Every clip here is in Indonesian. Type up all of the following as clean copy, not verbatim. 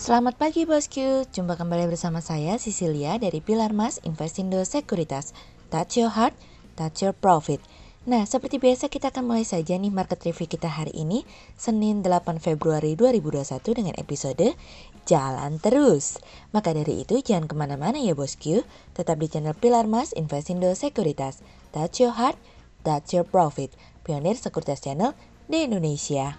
Selamat pagi bosku, jumpa kembali bersama saya Cecilia dari Pilar Mas Investindo Sekuritas. Touch your heart, touch your profit. Nah, seperti biasa kita akan mulai saja nih market review kita hari ini, Senin 8 Februari 2021 dengan episode Jalan Terus. Maka dari itu jangan kemana-mana ya bosku, tetap di channel Pilar Mas Investindo Sekuritas. Touch your heart, touch your profit. Pionir Sekuritas Channel di Indonesia.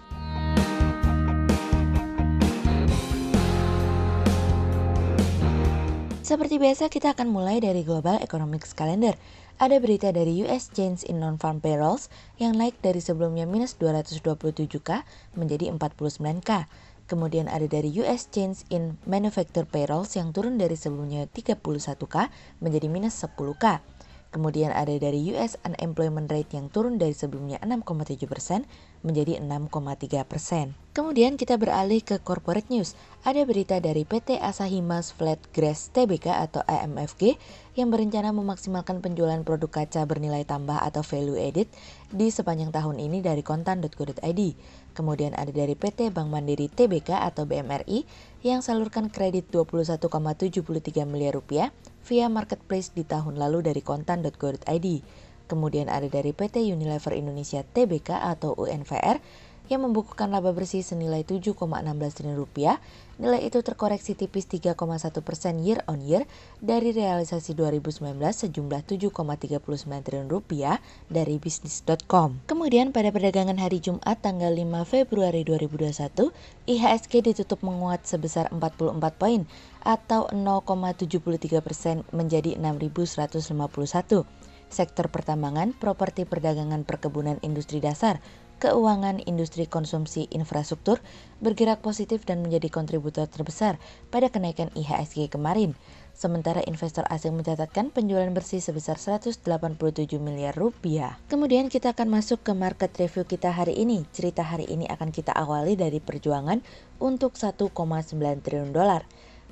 Seperti biasa kita akan mulai dari Global Economics Calendar. Ada berita dari US Change in Non-Farm Payrolls yang naik dari sebelumnya minus 227K menjadi 49K. Kemudian ada dari US Change in Manufacturer Payrolls yang turun dari sebelumnya 31K menjadi minus 10K. Kemudian ada dari US Unemployment Rate yang turun dari sebelumnya 6,7% menjadi 6,3%. Kemudian kita beralih ke corporate news. Ada berita dari PT Asahi Mas Flat Glass Tbk atau AMFG yang berencana memaksimalkan penjualan produk kaca bernilai tambah atau value added di sepanjang tahun ini dari kontan.co.id. Kemudian ada dari PT Bank Mandiri Tbk atau BMRI yang salurkan kredit 21,73 miliar rupiah via marketplace di tahun lalu dari kontan.co.id. Kemudian ada dari PT Unilever Indonesia Tbk atau UNVR yang membukukan laba bersih senilai 7,16 triliun rupiah. Nilai itu terkoreksi tipis 3,1% year on year dari realisasi 2019 sejumlah 7,39 triliun rupiah dari bisnis.com. Kemudian pada perdagangan hari Jumat tanggal 5 Februari 2021, IHSG ditutup menguat sebesar 44 poin atau 0,73% menjadi 6.151. Sektor pertambangan, properti perdagangan perkebunan industri dasar, keuangan industri konsumsi infrastruktur bergerak positif dan menjadi kontributor terbesar pada kenaikan IHSG kemarin. Sementara investor asing mencatatkan penjualan bersih sebesar 187 miliar rupiah. Kemudian kita akan masuk ke market review kita hari ini. Cerita hari ini akan kita awali dari perjuangan untuk 1,9 triliun dolar.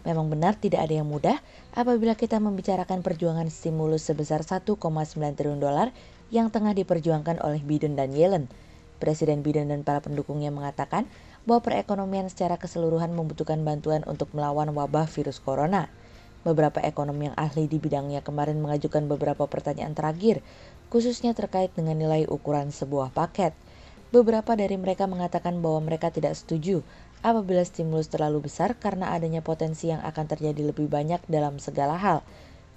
Memang benar tidak ada yang mudah apabila kita membicarakan perjuangan stimulus sebesar 1,9 triliun dolar yang tengah diperjuangkan oleh Biden dan Yellen. Presiden Biden dan para pendukungnya mengatakan bahwa perekonomian secara keseluruhan membutuhkan bantuan untuk melawan wabah virus corona. Beberapa ekonom yang ahli di bidangnya kemarin mengajukan beberapa pertanyaan terakhir, khususnya terkait dengan nilai ukuran sebuah paket. Beberapa dari mereka mengatakan bahwa mereka tidak setuju apabila stimulus terlalu besar karena adanya potensi yang akan terjadi lebih banyak dalam segala hal.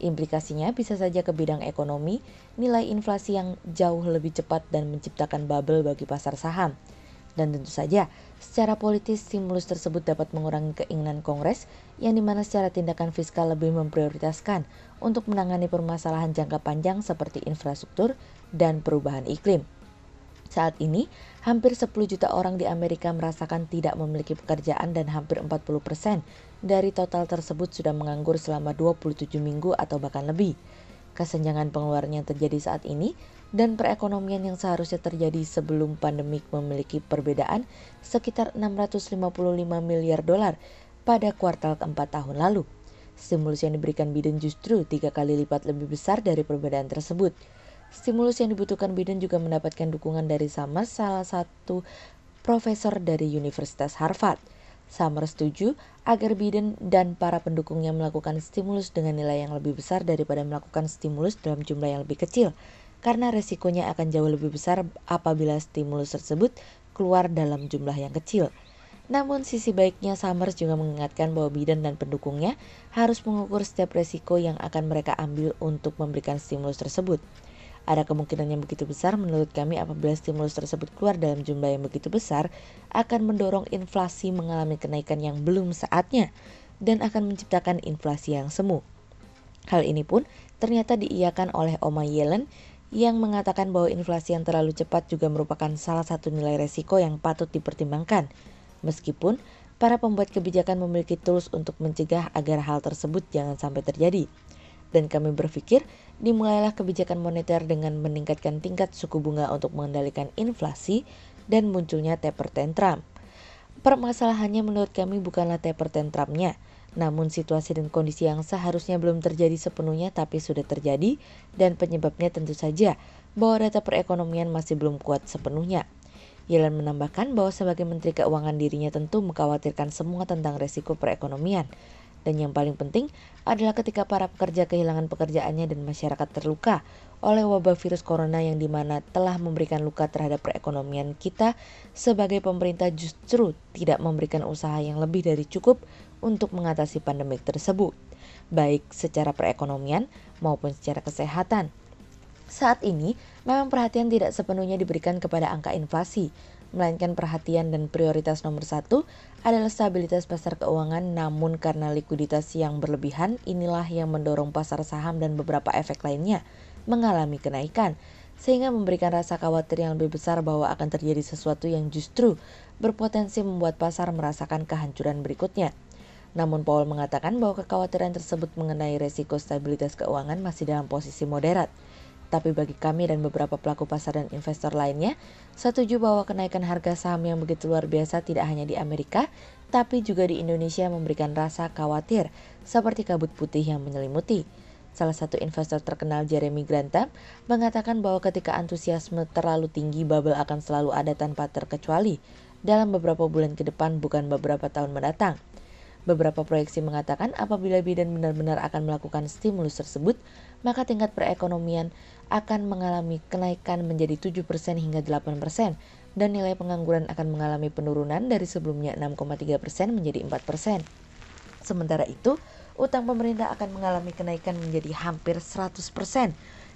Implikasinya bisa saja ke bidang ekonomi, nilai inflasi yang jauh lebih cepat dan menciptakan bubble bagi pasar saham. Dan tentu saja, secara politis stimulus tersebut dapat mengurangi keinginan Kongres yang dimana secara tindakan fiskal lebih memprioritaskan untuk menangani permasalahan jangka panjang seperti infrastruktur dan perubahan iklim. Saat ini, hampir 10 juta orang di Amerika merasakan tidak memiliki pekerjaan dan hampir 40% dari total tersebut sudah menganggur selama 27 minggu atau bahkan lebih. Kesenjangan pengeluaran yang terjadi saat ini dan perekonomian yang seharusnya terjadi sebelum pandemik memiliki perbedaan sekitar 655 miliar dolar pada kuartal keempat tahun lalu. Stimulus yang diberikan Biden justru 3 kali lipat lebih besar dari perbedaan tersebut. Stimulus yang dibutuhkan Biden juga mendapatkan dukungan dari Summers, salah satu profesor dari Universitas Harvard. Summers setuju agar Biden dan para pendukungnya melakukan stimulus dengan nilai yang lebih besar daripada melakukan stimulus dalam jumlah yang lebih kecil, karena resikonya akan jauh lebih besar apabila stimulus tersebut keluar dalam jumlah yang kecil. Namun sisi baiknya Summers juga mengingatkan bahwa Biden dan pendukungnya harus mengukur setiap resiko yang akan mereka ambil untuk memberikan stimulus tersebut. Ada kemungkinan yang begitu besar menurut kami apabila stimulus tersebut keluar dalam jumlah yang begitu besar akan mendorong inflasi mengalami kenaikan yang belum saatnya dan akan menciptakan inflasi yang semu. Hal ini pun ternyata diiyakan oleh Oma Yellen yang mengatakan bahwa inflasi yang terlalu cepat juga merupakan salah satu nilai resiko yang patut dipertimbangkan. Meskipun para pembuat kebijakan memiliki tools untuk mencegah agar hal tersebut jangan sampai terjadi. Dan kami berpikir dimulailah kebijakan moneter dengan meningkatkan tingkat suku bunga untuk mengendalikan inflasi dan munculnya taper tantrum. Permasalahannya menurut kami bukanlah taper tantrumnya, Namun situasi dan kondisi yang seharusnya belum terjadi sepenuhnya tapi sudah terjadi, dan penyebabnya tentu saja bahwa data perekonomian masih belum kuat sepenuhnya. Yellen menambahkan bahwa sebagai Menteri Keuangan dirinya tentu mengkhawatirkan semua tentang resiko perekonomian. Dan yang paling penting adalah ketika para pekerja kehilangan pekerjaannya dan masyarakat terluka oleh wabah virus corona yang dimana telah memberikan luka terhadap perekonomian kita, sebagai pemerintah justru tidak memberikan usaha yang lebih dari cukup untuk mengatasi pandemik tersebut, baik secara perekonomian maupun secara kesehatan. Saat ini, memang perhatian tidak sepenuhnya diberikan kepada angka inflasi, melainkan perhatian dan prioritas nomor satu adalah stabilitas pasar keuangan. Namun karena likuiditas yang berlebihan, inilah yang mendorong pasar saham dan beberapa efek lainnya mengalami kenaikan, sehingga memberikan rasa khawatir yang lebih besar bahwa akan terjadi sesuatu yang justru berpotensi membuat pasar merasakan kehancuran berikutnya. Namun Powell mengatakan bahwa kekhawatiran tersebut mengenai resiko stabilitas keuangan masih dalam posisi moderat. Tapi bagi kami dan beberapa pelaku pasar dan investor lainnya, setuju bahwa kenaikan harga saham yang begitu luar biasa tidak hanya di Amerika, tapi juga di Indonesia memberikan rasa khawatir, seperti kabut putih yang menyelimuti. Salah satu investor terkenal, Jeremy Grantham, mengatakan bahwa ketika antusiasme terlalu tinggi, bubble akan selalu ada tanpa terkecuali dalam beberapa bulan ke depan, bukan beberapa tahun mendatang. Beberapa proyeksi mengatakan apabila Biden benar-benar akan melakukan stimulus tersebut, maka tingkat perekonomian akan mengalami kenaikan menjadi 7% hingga 8%, dan nilai pengangguran akan mengalami penurunan dari sebelumnya 6,3% menjadi 4%. Sementara itu, utang pemerintah akan mengalami kenaikan menjadi hampir 100%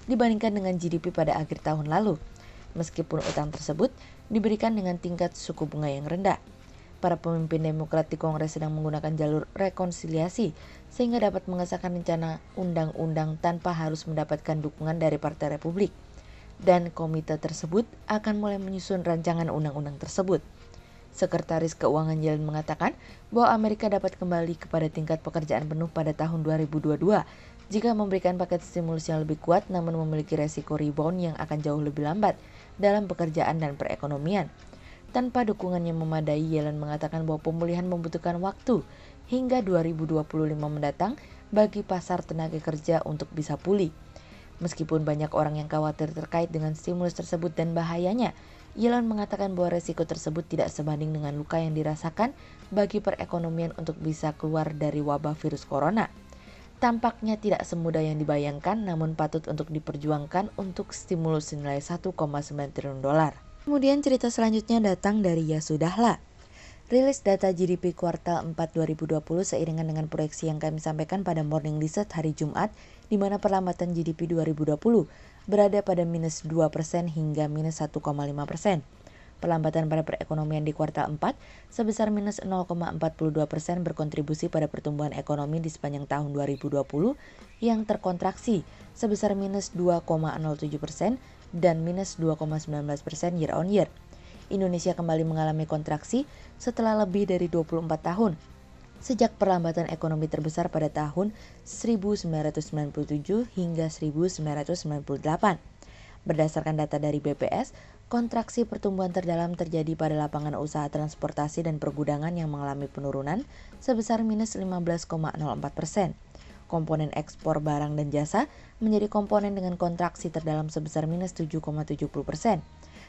dibandingkan dengan GDP pada akhir tahun lalu, meskipun utang tersebut diberikan dengan tingkat suku bunga yang rendah. Para pemimpin Demokrat di Kongres sedang menggunakan jalur rekonsiliasi sehingga dapat mengesahkan rencana undang-undang tanpa harus mendapatkan dukungan dari Partai Republik. Dan komite tersebut akan mulai menyusun rancangan undang-undang tersebut. Sekretaris Keuangan Yellen mengatakan bahwa Amerika dapat kembali kepada tingkat pekerjaan penuh pada tahun 2022 jika memberikan paket stimulus yang lebih kuat, namun memiliki resiko rebound yang akan jauh lebih lambat dalam pekerjaan dan perekonomian. Tanpa dukungan yang memadai, Yellen mengatakan bahwa pemulihan membutuhkan waktu hingga 2025 mendatang bagi pasar tenaga kerja untuk bisa pulih. Meskipun banyak orang yang khawatir terkait dengan stimulus tersebut dan bahayanya, Yellen mengatakan bahwa resiko tersebut tidak sebanding dengan luka yang dirasakan bagi perekonomian untuk bisa keluar dari wabah virus corona. Tampaknya tidak semudah yang dibayangkan, namun patut untuk diperjuangkan untuk stimulus senilai 1,9 triliun dolar. Kemudian cerita selanjutnya datang dari Ya Sudahlah. Rilis data GDP kuartal 4 2020 seiringan dengan proyeksi yang kami sampaikan pada Morning Research hari Jumat, di mana perlambatan GDP 2020 berada pada minus 2% hingga minus 1,5%. Perlambatan pada perekonomian di kuartal 4 sebesar minus 0,42% berkontribusi pada pertumbuhan ekonomi di sepanjang tahun 2020 yang terkontraksi sebesar minus 2,07% dan minus 2,19% year on year. Indonesia kembali mengalami kontraksi setelah lebih dari 24 tahun, sejak perlambatan ekonomi terbesar pada tahun 1997 hingga 1998. Berdasarkan data dari BPS, kontraksi pertumbuhan terdalam terjadi pada lapangan usaha transportasi dan pergudangan yang mengalami penurunan sebesar minus 15,04%. Komponen ekspor barang dan jasa menjadi komponen dengan kontraksi terdalam sebesar minus 7,70%.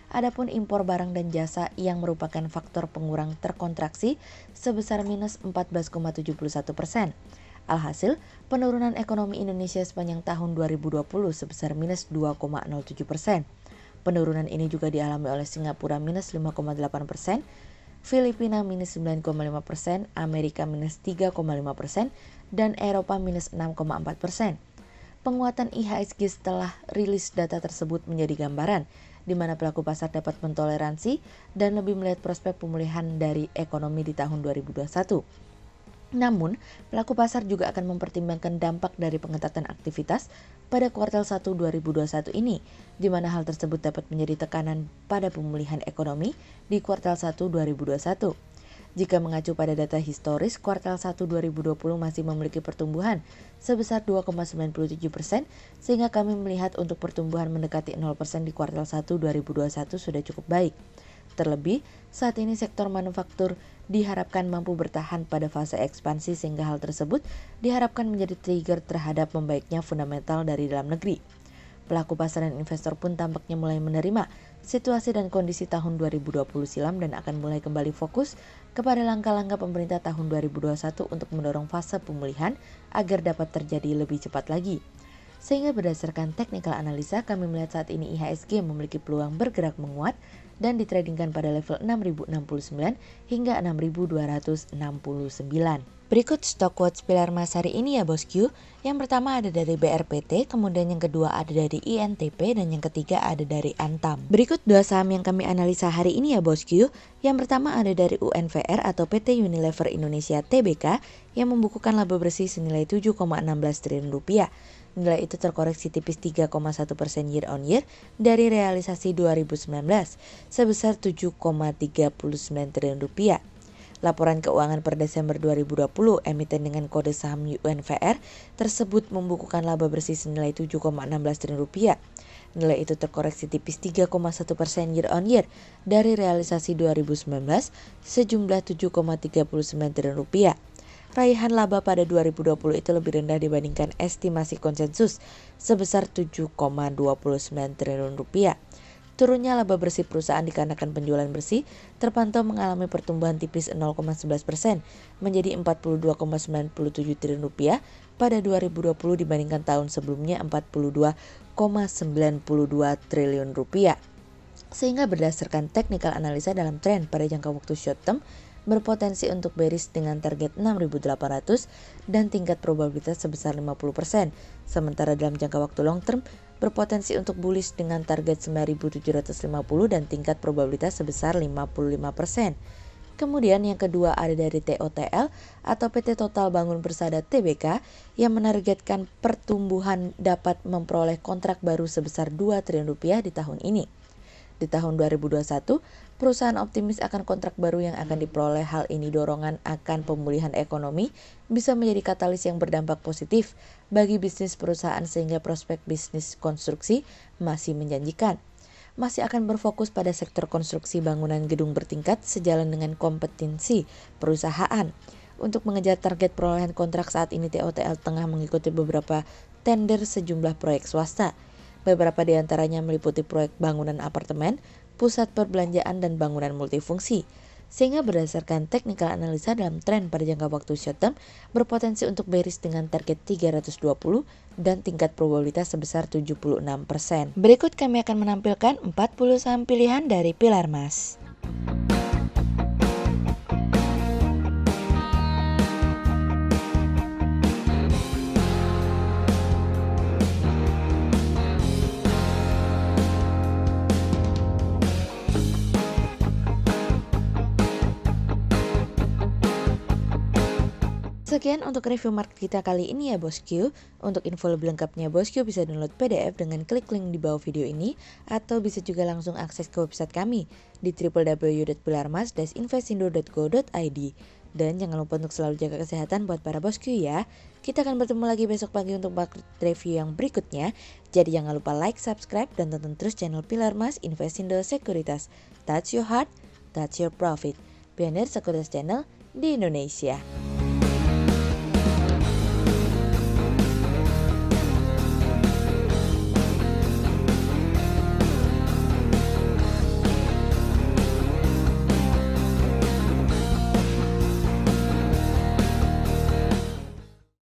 Adapun impor barang dan jasa yang merupakan faktor pengurang terkontraksi sebesar minus 14,71%. Alhasil, penurunan ekonomi Indonesia sepanjang tahun 2020 sebesar minus 2,07%. Penurunan ini juga dialami oleh Singapura minus 5,8%, Filipina minus 9,5%, Amerika minus 3,5%, dan Eropa minus 6,4%. Penguatan IHSG setelah rilis data tersebut menjadi gambaran di mana pelaku pasar dapat mentoleransi dan lebih melihat prospek pemulihan dari ekonomi di tahun 2021. Namun, pelaku pasar juga akan mempertimbangkan dampak dari pengetatan aktivitas pada kuartal 1 2021 ini, di mana hal tersebut dapat menjadi tekanan pada pemulihan ekonomi di kuartal 1 2021. Jika mengacu pada data historis, kuartal 1 2020 masih memiliki pertumbuhan sebesar 2,97%, sehingga kami melihat untuk pertumbuhan mendekati 0% di kuartal 1 2021 sudah cukup baik. Terlebih, saat ini sektor manufaktur diharapkan mampu bertahan pada fase ekspansi sehingga hal tersebut diharapkan menjadi trigger terhadap membaiknya fundamental dari dalam negeri. Pelaku pasar dan investor pun tampaknya mulai menerima situasi dan kondisi tahun 2020 silam dan akan mulai kembali fokus kepada langkah-langkah pemerintah tahun 2021 untuk mendorong fase pemulihan agar dapat terjadi lebih cepat lagi. Sehingga berdasarkan technical analisa, kami melihat saat ini IHSG memiliki peluang bergerak menguat dan ditradingkan pada level 6.069 hingga 6.269. Berikut stok quotes pilar emas hari ini ya bosku. Yang pertama ada dari BRPT, kemudian yang kedua ada dari INTP, dan yang ketiga ada dari Antam. Berikut dua saham yang kami analisa hari ini ya bosku. Yang pertama ada dari UNVR atau PT Unilever Indonesia Tbk yang membukukan laba bersih senilai 7,16 triliun rupiah. Nilai itu terkoreksi tipis 3,1% year on year dari realisasi 2019 sebesar 7,39 triliun rupiah. Laporan keuangan per Desember 2020 emiten dengan kode saham UNVR tersebut membukukan laba bersih senilai 7,16 triliun rupiah. Nilai itu terkoreksi tipis 3,1% year on year dari realisasi 2019 sejumlah 7,39 triliun rupiah. Raihan laba pada 2020 itu lebih rendah dibandingkan estimasi konsensus sebesar 7,29 triliun rupiah. Turunnya laba bersih perusahaan dikarenakan penjualan bersih terpantau mengalami pertumbuhan tipis 0,11% menjadi 42,97 triliun rupiah pada 2020 dibandingkan tahun sebelumnya 42,92 triliun rupiah. Sehingga berdasarkan technical analisa dalam tren pada jangka waktu short term berpotensi untuk bearish dengan target 6.800 dan tingkat probabilitas sebesar 50%. Sementara dalam jangka waktu long term berpotensi untuk bullish dengan target 9.750 dan tingkat probabilitas sebesar 55%. Kemudian yang kedua ada dari TOTL atau PT Total Bangun Persada Tbk yang menargetkan pertumbuhan dapat memperoleh kontrak baru sebesar 2 triliun rupiah di tahun ini. Di tahun 2021, perusahaan optimis akan kontrak baru yang akan diperoleh. Hal ini dorongan akan pemulihan ekonomi bisa menjadi katalis yang berdampak positif bagi bisnis perusahaan sehingga prospek bisnis konstruksi masih menjanjikan. Masih akan berfokus pada sektor konstruksi bangunan gedung bertingkat sejalan dengan kompetensi perusahaan. Untuk mengejar target perolehan kontrak saat ini TOTL tengah mengikuti beberapa tender sejumlah proyek swasta. Beberapa di antaranya meliputi proyek bangunan apartemen, pusat perbelanjaan, dan bangunan multifungsi. Sehingga berdasarkan technical analisa dalam tren pada jangka waktu short term berpotensi untuk bearish dengan target 320 dan tingkat probabilitas sebesar 76%. Berikut kami akan menampilkan 40 saham pilihan dari pilar emas. Sekian untuk review market kita kali ini ya bosku. Untuk info lebih lengkapnya bosku bisa download PDF dengan klik link di bawah video ini atau bisa juga langsung akses ke website kami di www.pilarmas-investindo.co.id. Dan jangan lupa untuk selalu jaga kesehatan buat para bosku ya. Kita akan bertemu lagi besok pagi untuk market review yang berikutnya. Jadi jangan lupa like, subscribe, dan tonton terus channel Pilar Mas Investindo Sekuritas. Touch your heart, touch your profit. Pioneer Sekuritas Channel di Indonesia.